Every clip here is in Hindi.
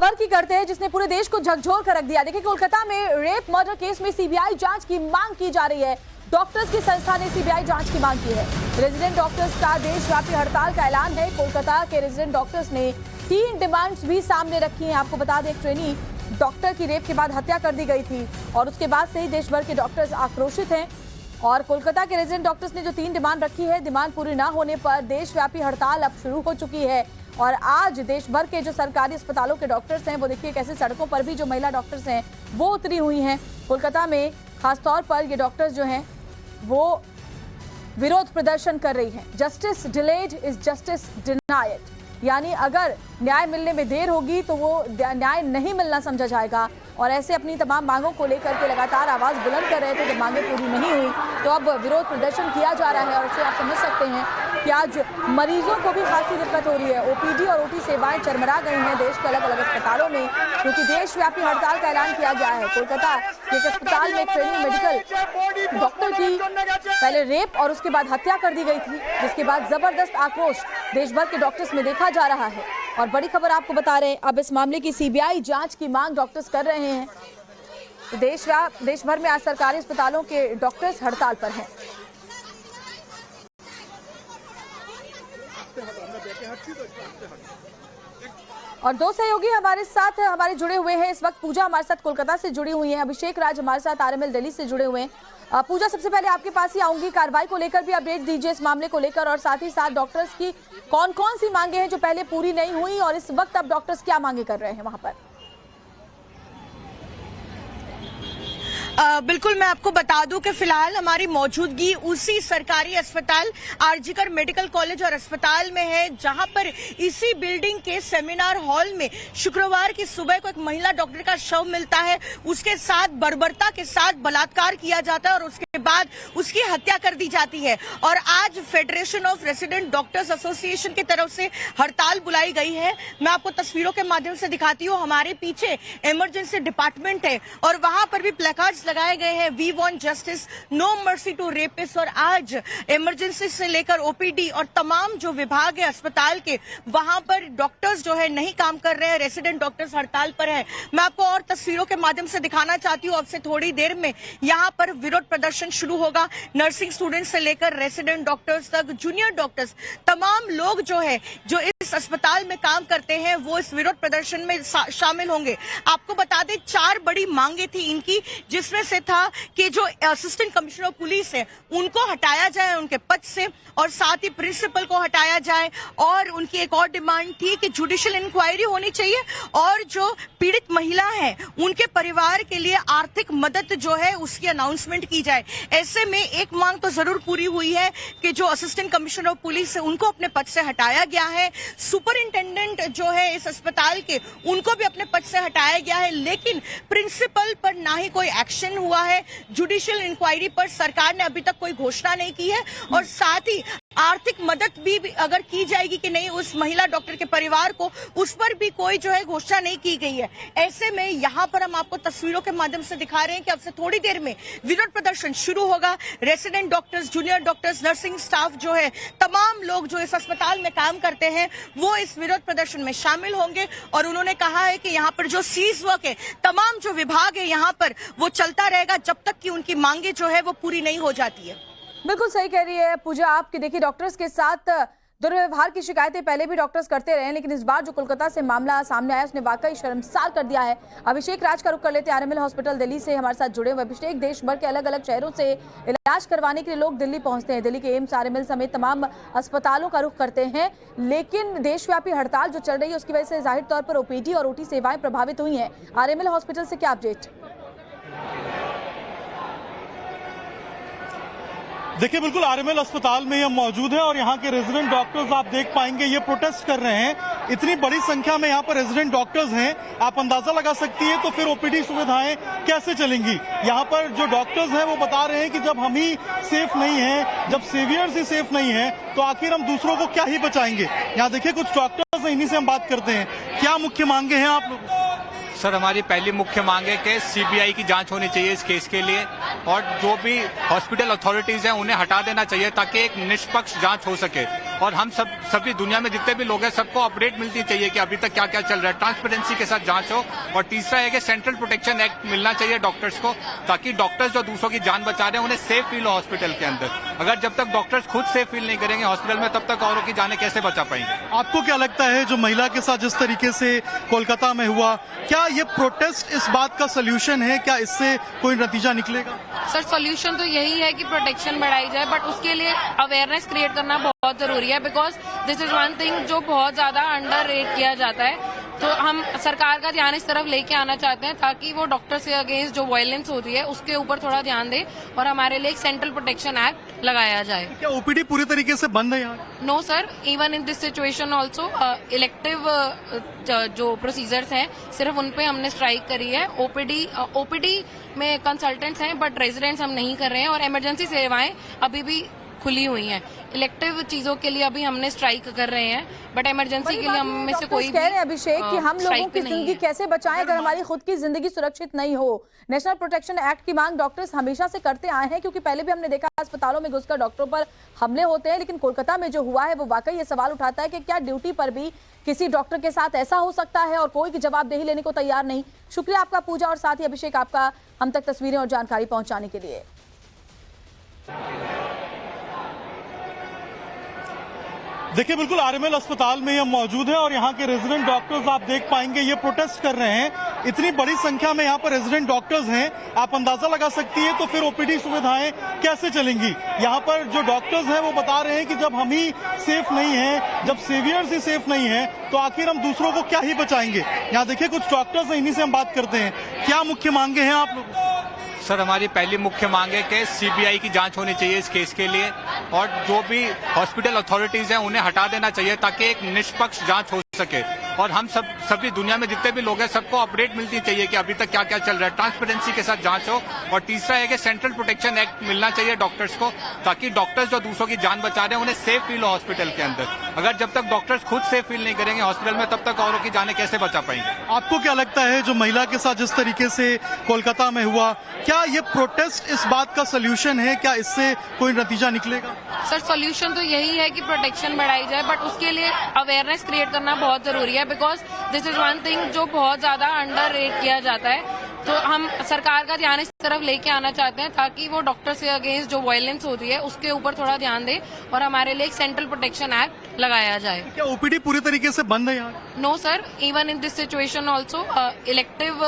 खबर की करते हैं जिसने पूरे देश को झकझोर कर रख दिया। देखिए, कोलकाता में रेप मर्डर केस में सीबीआई जांच की मांग की जा रही है। डॉक्टर्स की संस्था ने सीबीआई जांच की मांग की है। रेजिडेंट डॉक्टर्स का देशव्यापी हड़ताल का ऐलान है। कोलकाता के रेजिडेंट डॉक्टर्स ने 3 डिमांड्स भी सामने रखी हैं। आपको बता दें, एक ट्रेनी डॉक्टर की रेप के बाद हत्या कर दी गई थी और उसके बाद से ही देश भर के डॉक्टर्स आक्रोशित हैं। और कोलकाता के रेजिडेंट डॉक्टर्स ने जो 3 डिमांड रखी है, डिमांड पूरी न होने पर देशव्यापी हड़ताल अब शुरू हो चुकी है। और आज देश भर के जो सरकारी अस्पतालों के डॉक्टर्स हैं, वो देखिए कैसे सड़कों पर भी जो महिला डॉक्टर्स हैं वो उतरी हुई हैं। कोलकाता में खासतौर पर ये डॉक्टर्स जो हैं वो विरोध प्रदर्शन कर रही हैं। Justice delayed is justice denied, यानी अगर न्याय मिलने में देर होगी तो वो न्याय नहीं मिलना समझा जाएगा। और ऐसे अपनी तमाम मांगों को लेकर के लगातार आवाज बुलंद कर रहे थे। जब मांगें पूरी नहीं हुई तो अब विरोध प्रदर्शन किया जा रहा है। और उससे आप समझ सकते हैं कि आज मरीजों को भी खासी दिक्कत हो रही है। ओपीडी और ओटी सेवाएं चरमरा गई हैं देश के अलग अलग अस्पतालों में, क्योंकि देशव्यापी हड़ताल का ऐलान किया गया है। कोलकाता के एक अस्पताल में ट्रेनिंग मेडिकल डॉक्टर की पहले रेप और उसके बाद हत्या कर दी गई थी, जिसके बाद जबरदस्त आक्रोश देश भर के डॉक्टर्स में देखा जा रहा है। और बड़ी खबर आपको बता रहे हैं, अब इस मामले की सीबीआई जांच की मांग डॉक्टर्स कर रहे हैं। देश भर में आज सरकारी अस्पतालों के डॉक्टर्स हड़ताल पर हैं। और 2 सहयोगी हमारे साथ जुड़े हुए हैं इस वक्त। पूजा हमारे साथ कोलकाता से जुड़ी हुई हैं, अभिषेक राज हमारे साथ आरएमएल दिल्ली से जुड़े हुए हैं। पूजा, सबसे पहले आपके पास ही आऊंगी, कार्रवाई को लेकर भी अपडेट दीजिए इस मामले को लेकर, और साथ ही साथ डॉक्टर्स की कौन कौन सी मांगे हैं जो पहले पूरी नहीं हुई और इस वक्त अब डॉक्टर्स क्या मांगे कर रहे हैं वहां पर। बिल्कुल, मैं आपको बता दूं कि फिलहाल हमारी मौजूदगी उसी सरकारी अस्पताल आरजीकर मेडिकल कॉलेज और अस्पताल में है, जहां पर इसी बिल्डिंग के सेमिनार हॉल में शुक्रवार की सुबह को एक महिला डॉक्टर का शव मिलता है। उसके साथ बर्बरता के साथ बलात्कार किया जाता है और उसके बाद उसकी हत्या कर दी जाती है। और आज federation of resident doctors association की तरफ से हड़ताल बुलाई गई है। मैं आपको तस्वीरों के माध्यम से दिखाती हूँ। हमारे पीछे इमरजेंसी डिपार्टमेंट है और वहां पर भी प्लेकार्ड्स लगाए गए हैं, we want justice, no mercy to rapist. और आज इमरजेंसी से लेकर ओपीडी और तमाम जो विभाग है अस्पताल के, वहां पर डॉक्टर्स जो है नहीं काम कर रहे हैं, रेसिडेंट डॉक्टर्स हड़ताल पर है। मैं आपको और तस्वीरों के माध्यम से दिखाना चाहती हूँ। अब से थोड़ी देर में यहाँ पर विरोध प्रदर्शन शुरू होगा। नर्सिंग स्टूडेंट से लेकर रेसिडेंट डॉक्टर्स तक, जूनियर डॉक्टर्स, तमाम लोग जो है जो इस अस्पताल में काम करते हैं वो इस विरोध प्रदर्शन में शामिल होंगे। आपको बता दें, 4 बड़ी मांगे थी इनकी, जिसमें से था कि जो असिस्टेंट कमिश्नर ऑफ पुलिस है उनको हटाया जाए उनके पद से, और साथ ही प्रिंसिपल को हटाया जाए। और उनकी एक और डिमांड थी कि जुडिशियल इंक्वायरी होनी चाहिए और जो पीड़ित महिला है उनके परिवार के लिए आर्थिक मदद जो है उसकी अनाउंसमेंट की जाए। ऐसे में एक मांग तो जरूर पूरी हुई है कि जो असिस्टेंट कमिश्नर ऑफ पुलिस है उनको अपने पद से हटाया गया है। सुपरिंटेंडेंट जो है इस अस्पताल के, उनको भी अपने पद से हटाया गया है। लेकिन प्रिंसिपल पर ना ही कोई एक्शन हुआ है। जुडिशियल इंक्वायरी पर सरकार ने अभी तक कोई घोषणा नहीं की है। और साथ ही आर्थिक मदद भी अगर की जाएगी कि नहीं उस महिला डॉक्टर के परिवार को, उस पर भी कोई जो है घोषणा नहीं की गई है। ऐसे में यहाँ पर हम आपको तस्वीरों के माध्यम से दिखा रहे हैं कि अब से थोड़ी देर में विरोध प्रदर्शन शुरू होगा। Resident doctors, junior doctors, nursing staff जो है, तमाम लोग जो इस अस्पताल में काम करते हैं वो इस विरोध प्रदर्शन में शामिल होंगे। और उन्होंने कहा है कि यहाँ पर जो सीज वर्क है, तमाम जो विभाग है यहाँ पर, वो चलता रहेगा जब तक कि उनकी मांगे जो है वो पूरी नहीं हो जाती है। बिल्कुल सही कह रही है पूजा आपकी। देखिए, डॉक्टर्स के साथ दुर्व्यवहार की शिकायतें पहले भी डॉक्टर्स करते रहे हैं, लेकिन इस बार जो कोलकाता से मामला सामने आया उसने वाकई शर्मसार कर दिया है। अभिषेक राज का रुख कर लेते हैं, आरएमएल हॉस्पिटल दिल्ली से हमारे साथ जुड़े हुए। अभिषेक, देश भर के अलग अलग शहरों से इलाज करवाने के लिए लोग दिल्ली पहुंचते हैं। दिल्ली के एम्स, आरएमएल समेत तमाम अस्पतालों का रुख करते हैं, लेकिन देशव्यापी हड़ताल जो चल रही है उसकी वजह से जाहिर तौर पर ओपीडी और ओटी सेवाएं प्रभावित हुई हैं। आरएमएल हॉस्पिटल से क्या अपडेट? देखिए, बिल्कुल आरएमएल अस्पताल में हम मौजूद हैं और यहाँ के रेजिडेंट डॉक्टर्स आप देख पाएंगे ये प्रोटेस्ट कर रहे हैं। इतनी बड़ी संख्या में यहाँ पर रेजिडेंट डॉक्टर्स हैं, आप अंदाजा लगा सकती हैं। तो फिर ओपीडी सुविधाएं कैसे चलेंगी? यहाँ पर जो डॉक्टर्स हैं वो बता रहे हैं कि जब हम ही सेफ नहीं हैं, जब सेवियर्स ही सेफ नहीं है, तो आखिर हम दूसरों को क्या ही बचाएंगे। यहाँ देखिए कुछ डॉक्टर्स हैं, इन्हीं से हम बात करते हैं। क्या मुख्य मांगे हैं आप लोग? सर, हमारी पहली मुख्य मांग है कि सीबीआई की जांच होनी चाहिए इस केस के लिए, और जो भी हॉस्पिटल अथॉरिटीज हैं उन्हें हटा देना चाहिए ताकि एक निष्पक्ष जांच हो सके। और हम सभी दुनिया में जितने भी लोग हैं सबको अपडेट मिलती चाहिए कि अभी तक क्या क्या चल रहा है, ट्रांसपेरेंसी के साथ जांच हो। और तीसरा है कि सेंट्रल प्रोटेक्शन एक्ट मिलना चाहिए डॉक्टर्स को, ताकि डॉक्टर्स जो दूसरों की जान बचा रहे हैं उन्हें सेफ फील हो हॉस्पिटल के अंदर। अगर जब तक डॉक्टर्स खुद सेफ फील नहीं करेंगे हॉस्पिटल में, तब तक औरों की जानें कैसे बचा पाएंगे। आपको क्या लगता है जो महिला के साथ जिस तरीके से कोलकाता में हुआ, क्या ये प्रोटेस्ट इस बात का सलूशन है? क्या इससे कोई नतीजा निकलेगा? सर सॉल्यूशन तो यही है कि प्रोटेक्शन बढ़ाई जाए, बट उसके लिए अवेयरनेस क्रिएट करना बहुत जरूरी है, because this is one thing जो बहुत ज्यादा अंडर रेट किया जाता है। तो हम सरकार का ध्यान इस तरफ लेके आना चाहते हैं ताकि वो डॉक्टर्स के अगेंस्ट जो वायलेंस होती है उसके ऊपर थोड़ा ध्यान दे और हमारे लिए एक सेंट्रल प्रोटेक्शन एक्ट लगाया जाए। क्या ओपीडी पूरी तरीके से बंद है यहाँ? No sir, even in this situation also elective जो प्रोसीजर्स हैं सिर्फ उन पे हमने स्ट्राइक करी है। ओपीडी में कंसल्टेंट्स हैं बट रेजिडेंट्स हम नहीं कर रहे हैं, और इमरजेंसी सेवाएं अभी भी खुली हुई हैं। इलेक्टिव चीजों के लिए अभी हमने स्ट्राइक कर रहे हैं, बट इमरजेंसी के लिए हम में से कोई भी कह रहे हैं अभिषेक कि हम लोगों की जिंदगी कैसे बचाएं अगर हमारी खुद की जिंदगी सुरक्षित नहीं हो। नेशनल प्रोटेक्शन एक्ट की मांग डॉक्टर्स हमेशा से करते आए हैं, क्योंकि पहले भी हमने देखा अस्पतालों में घुसकर डॉक्टरों पर हमले होते हैं। लेकिन कोलकाता में जो हुआ है वो वाकई ये सवाल उठाता है कि क्या ड्यूटी पर भी किसी डॉक्टर के साथ ऐसा हो सकता है और कोई जवाबदेही लेने को तैयार नहीं। शुक्रिया आपका पूजा, और साथ ही अभिषेक आपका हम तक तस्वीरें और जानकारी पहुंचाने के लिए। देखिए, बिल्कुल आरएमएल अस्पताल में हम मौजूद हैं और यहाँ के रेजिडेंट डॉक्टर्स आप देख पाएंगे ये प्रोटेस्ट कर रहे हैं। इतनी बड़ी संख्या में यहाँ पर रेजिडेंट डॉक्टर्स हैं, आप अंदाजा लगा सकती है तो फिर ओपीडी सुविधाएं कैसे चलेंगी। यहाँ पर जो डॉक्टर्स हैं वो बता रहे हैं कि जब हम ही सेफ नहीं हैं, जब सेवियर्स ही सेफ नहीं है, तो आखिर हम दूसरों को क्या ही बचाएंगे। यहाँ देखिए कुछ डॉक्टर्स हैं, इन्हीं से हम बात करते हैं। क्या मुख्य मांगे हैं आप लोग? सर, हमारी पहली मुख्य मांग है कि सीबीआई की जांच होनी चाहिए इस केस के लिए, और जो भी हॉस्पिटल अथॉरिटीज हैं उन्हें हटा देना चाहिए ताकि एक निष्पक्ष जांच हो सके। और हम सभी दुनिया में जितने भी लोग हैं सबको अपडेट मिलती चाहिए कि अभी तक क्या क्या चल रहा है, ट्रांसपेरेंसी के साथ जांच हो। और तीसरा है कि सेंट्रल प्रोटेक्शन एक्ट मिलना चाहिए डॉक्टर्स को, ताकि डॉक्टर्स जो दूसरों की जान बचा रहे हैं उन्हें सेफ फील हो हॉस्पिटल के अंदर। अगर जब तक डॉक्टर्स खुद सेफ फील नहीं करेंगे हॉस्पिटल में, तब तक औरों की जानें कैसे बचा पाएंगे। आपको क्या लगता है जो महिला के साथ जिस तरीके से कोलकाता में हुआ, क्या ये प्रोटेस्ट इस बात का सलूशन है? क्या इससे कोई नतीजा निकलेगा? सर सॉल्यूशन तो यही है कि प्रोटेक्शन बढ़ाई जाए, बट उसके लिए अवेयरनेस क्रिएट करना बहुत जरूरी है, because this is one thing जो बहुत ज्यादा अंडर रेट किया जाता है। तो हम सरकार का ध्यान इस तरफ लेके आना चाहते हैं ताकि वो डॉक्टर्स के अगेंस्ट जो वायलेंस होती है उसके ऊपर थोड़ा ध्यान दे और हमारे लिए एक सेंट्रल प्रोटेक्शन एक्ट लगाया जाए। क्या ओपीडी पूरी तरीके से बंद है यहाँ? No sir, even in this situation also elective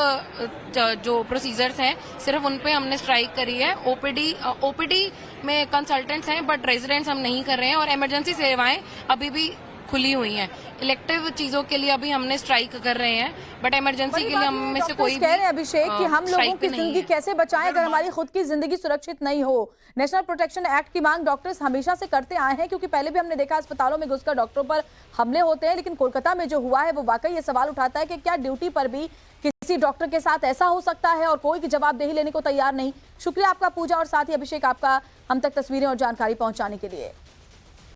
जो प्रोसीजर्स हैं सिर्फ उन पे हमने स्ट्राइक करी है। ओपीडी में कंसल्टेंट्स हैं बट रेजिडेंट्स हम नहीं कर रहे हैं, और इमरजेंसी सेवाएं अभी भी खुली हुई हैं। इलेक्टिव चीजों के लिए अभी हमने स्ट्राइक कर रहे हैं, बट इमरजेंसी के लिए हम में से कोई भी कह रहे हैं अभिषेक कि हम लोगों की जिंदगी कैसे बचाएं अगर हमारी खुद की जिंदगी सुरक्षित नहीं हो। नेशनल प्रोटेक्शन एक्ट की मांग डॉक्टर्स हमेशा से करते आए हैं, क्योंकि पहले भी हमने देखा अस्पतालों में घुसकर डॉक्टरों पर हमले होते हैं। लेकिन कोलकाता में जो हुआ है वो वाकई ये सवाल उठाता है कि क्या ड्यूटी पर भी किसी डॉक्टर के साथ ऐसा हो सकता है और कोई जवाबदेही लेने को तैयार नहीं। शुक्रिया आपका पूजा, और साथ ही अभिषेक आपका हम तक तस्वीरें और जानकारी पहुंचाने के लिए।